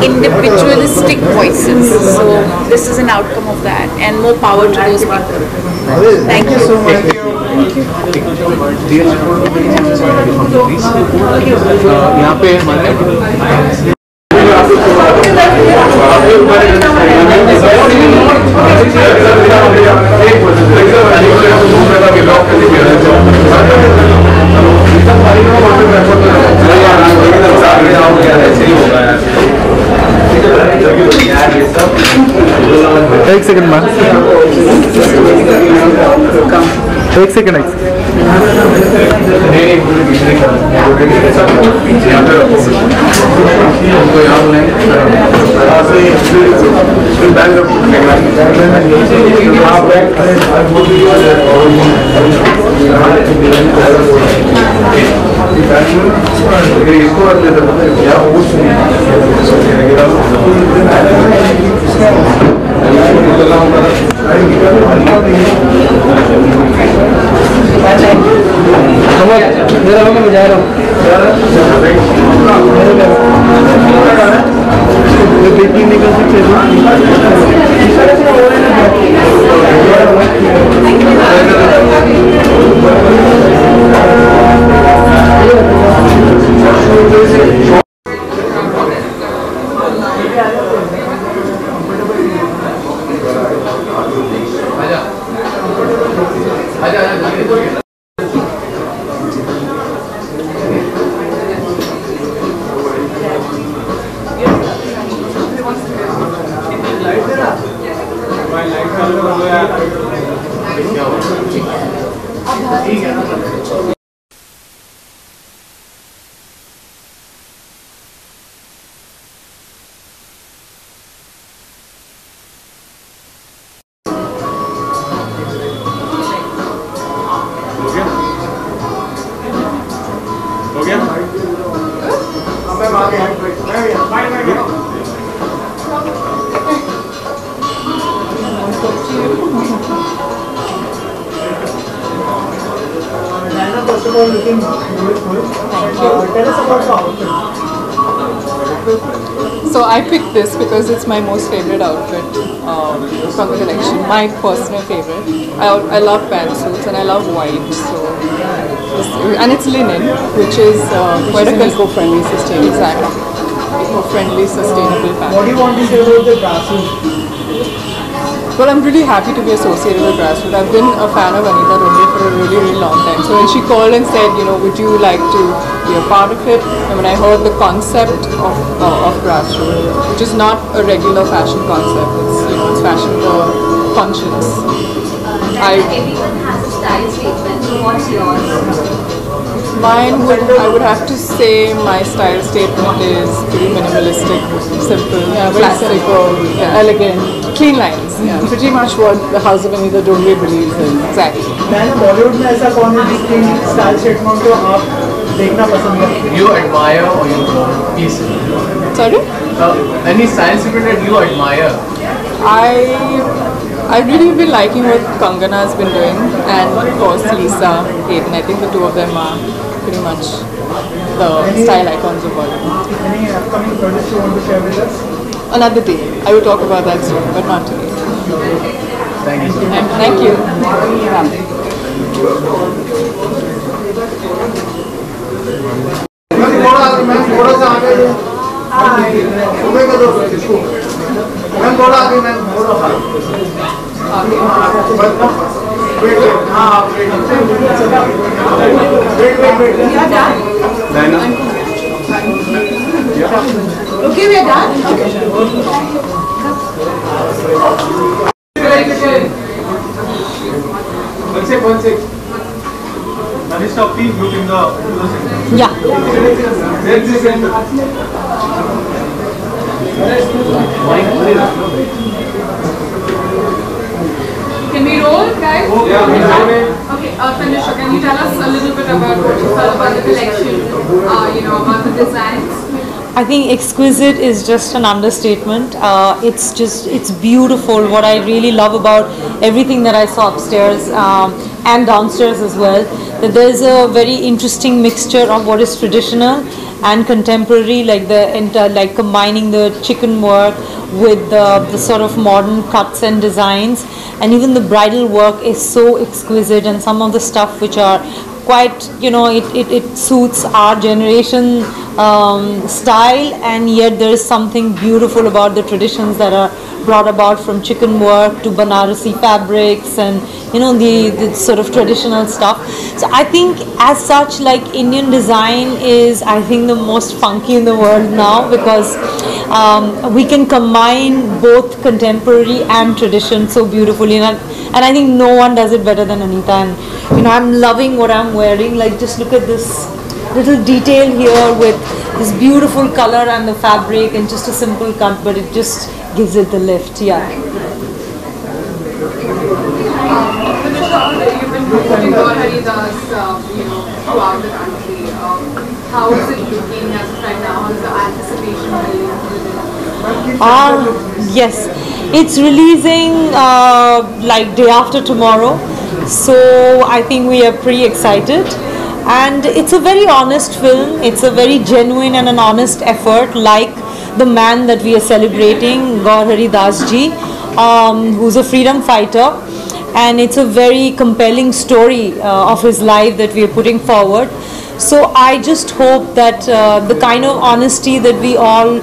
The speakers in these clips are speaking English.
individualistic voices. So this is an outcome of that, and more power to those people. Thank you so much. यहाँ पे एक second ma'am, एक second So I picked this because it's my most favorite outfit from the collection. My personal favorite. I love pantsuits and I love white. And it's linen, which is quite a eco-friendly, sustainable. Exactly, eco-friendly, sustainable fabric. What do you want to say about the grassroots? Well, I'm really happy to be associated with Grassroots. I've been a fan of Anita Dhondia for a really, really long time. So when she called and said, you know, would you like to be a part of it? And when I heard the concept of Grassroots, which is not a regular fashion concept, it's fashion for conscience. Everyone has a style statement. So what's yours? Mine I would have to say my style statement is pretty minimalistic, simple, classic, elegant, clean lines. Yeah, pretty much what the House of Anita Dhondia believes in. Exactly. मैंने बॉलीवुड में ऐसा कौन है जिसकी style statement को आप देखना पसंद करते हैं? You admire or you piece? Sorry? Any style statement that you admire? I've really been liking what Kangana has been doing, and of course Lisa, Hayden. I think the two of them are pretty much the style icons of Bollywood. Any upcoming projects you want to share with us? Another day. I will talk about that soon, but not today. Thank you. Thank you. Okay, we are done. One sec. Anisha, please look in the section. Yeah. Can we roll, guys? Yeah. Okay, Tanisha, can you tell us a little bit about what you felt about the collection, about the designs? I think exquisite is just an understatement. It's beautiful. What I really love about everything that I saw upstairs and downstairs as well, that there's a very interesting mixture of what is traditional and contemporary, like like combining the chicken work with the sort of modern cuts and designs, and even the bridal work is so exquisite, and some of the stuff which are quite, it suits our generation style, and yet there is something beautiful about the traditions that are brought about, from chicken work to Banarasi fabrics and the sort of traditional stuff. So I think as such, like, Indian design is, I think, the most funky in the world now, because we can combine both contemporary and tradition so beautifully, and I think no one does it better than Anita. And I'm loving what I'm wearing. Like, just look at this little detail here with this beautiful color and the fabric, and just a simple cut, but it just gives it the lift. Yeah. You've been promoting Gaur Haridas, throughout the country. How is it looking as of right now? How is the anticipation building? Yes, it's releasing like day after tomorrow, so I think we are pretty excited. And it's a very honest film. It's a very genuine and an honest effort, like the man that we are celebrating, Gaur Haridas ji, who's a freedom fighter, and it's a very compelling story of his life that we are putting forward. So I just hope that the kind of honesty that we all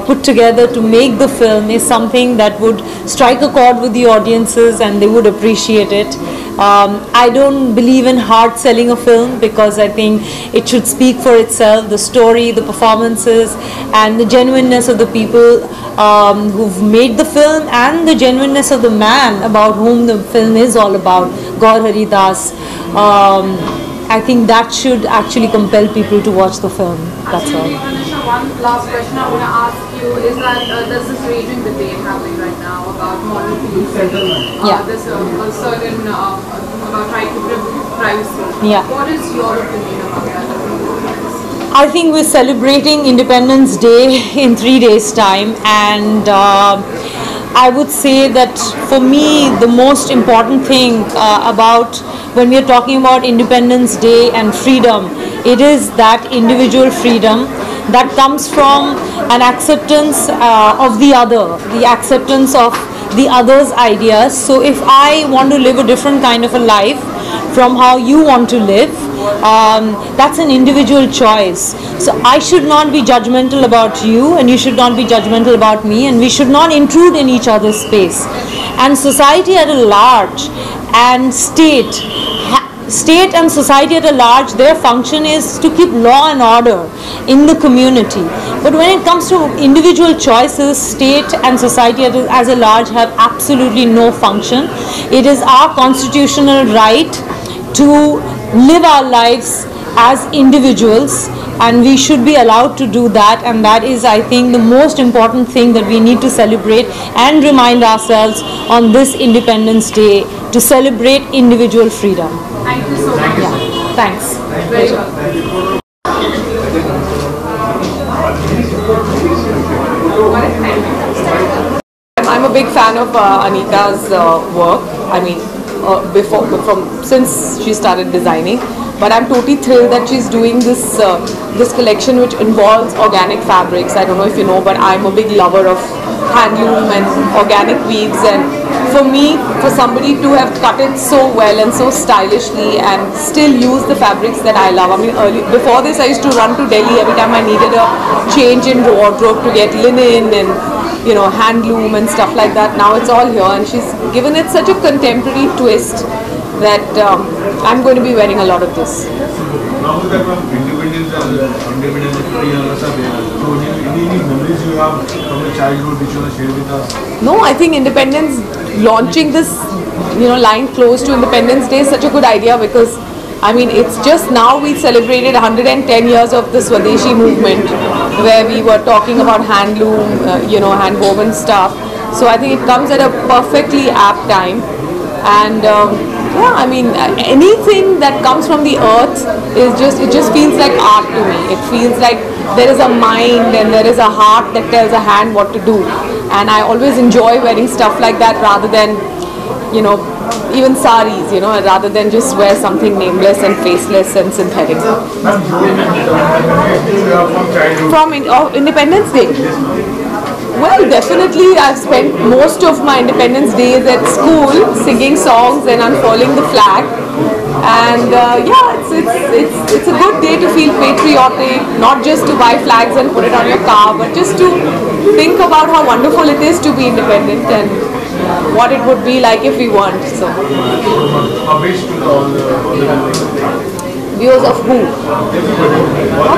put together to make the film is something that would strike a chord with the audiences, and they would appreciate it. I don't believe in hard selling a film, because I think it should speak for itself. The story, the performances, and the genuineness of the people who've made the film, and the genuineness of the man about whom the film is all about, Gaur Haridas. I think that should actually compel people to watch the film. That's all. Anisha, one last question I want to ask you is that there's this raging debate happening right now about modern policing. Yeah. There's a certain about right to privacy. Yeah. What is your opinion about that? I think we're celebrating Independence Day in 3 days' time, and I would say that for me the most important thing about when we are talking about Independence Day and freedom, it is that individual freedom that comes from an acceptance of the other, the acceptance of the other's ideas. So if I want to live a different kind of a life from how you want to live, that's an individual choice. So I should not be judgmental about you, and you should not be judgmental about me, and we should not intrude in each other's space. And society at a large, and state and society at a large, their function is to keep law and order in the community. But when it comes to individual choices, state and society as a large have absolutely no function. It is our constitutional right to live our lives as individuals, and we should be allowed to do that, and that is, I think, the most important thing that we need to celebrate and remind ourselves on this Independence Day, to celebrate individual freedom. Thank you so much. Yeah, thanks. Very well. I'm a big fan of Anita's work. I mean, since she started designing. But I'm totally thrilled that she's doing this this collection, which involves organic fabrics. I don't know if you know, but I'm a big lover of handloom and organic weaves. And for me, for somebody to have cut it so well and so stylishly and still use the fabrics that I love. I mean, before this, I used to run to Delhi every time I needed a change in wardrobe to get linen and handloom and stuff like that. Now it's all here, and she's given it such a contemporary twist that I'm going to be wearing a lot of this. Now that Independence Day, so any memories you have from the childhood which you want to share with us? No, I think Independence, launching this line close to Independence Day is such a good idea, because I mean, it's just now we celebrated 110 years of the Swadeshi movement, where we were talking about handloom, hand woven stuff. So I think it comes at a perfectly apt time. And yeah, I mean, anything that comes from the earth it just feels like art to me. It feels like there is a mind and there is a heart that tells a hand what to do. And I always enjoy wearing stuff like that, rather than even saris, you know, rather than just wear something nameless and faceless and synthetic. Ma'am, you have from childhood. From Independence Day. Well, definitely I've spent most of my Independence days at school singing songs and unfurling the flag. And yeah, it's a good day to feel patriotic, not just to buy flags and put it on your car, but just to think about how wonderful it is to be independent and what it would be like if we weren't. So, A wish to all the viewers of who?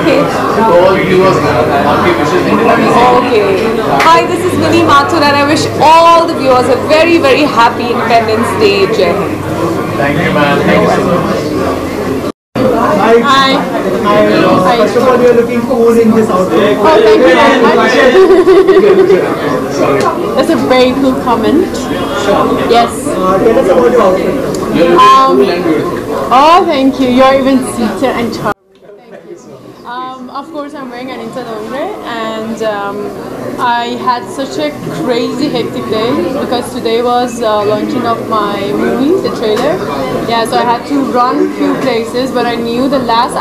Okay. all viewers आपके wishes Independence Day. Okay. Hi, this is Minnie Mathur and I wish all the viewers a very, very happy Independence Day. Jai Hind. Thank you, ma'am. Thank you so much. Hi. Hi. First of all, you're looking cool in this outfit. Oh, thank you very much. That's a very cool comment. Yes. Tell us about your outfit. You're looking cool and beautiful. Oh, thank you. You're even sweeter and charming. Thank you. Of course, I'm wearing Anita Dongre, and I had such a crazy hectic day because today was launching of my movie, the trailer. Yeah, so I had to run few places, but I knew the last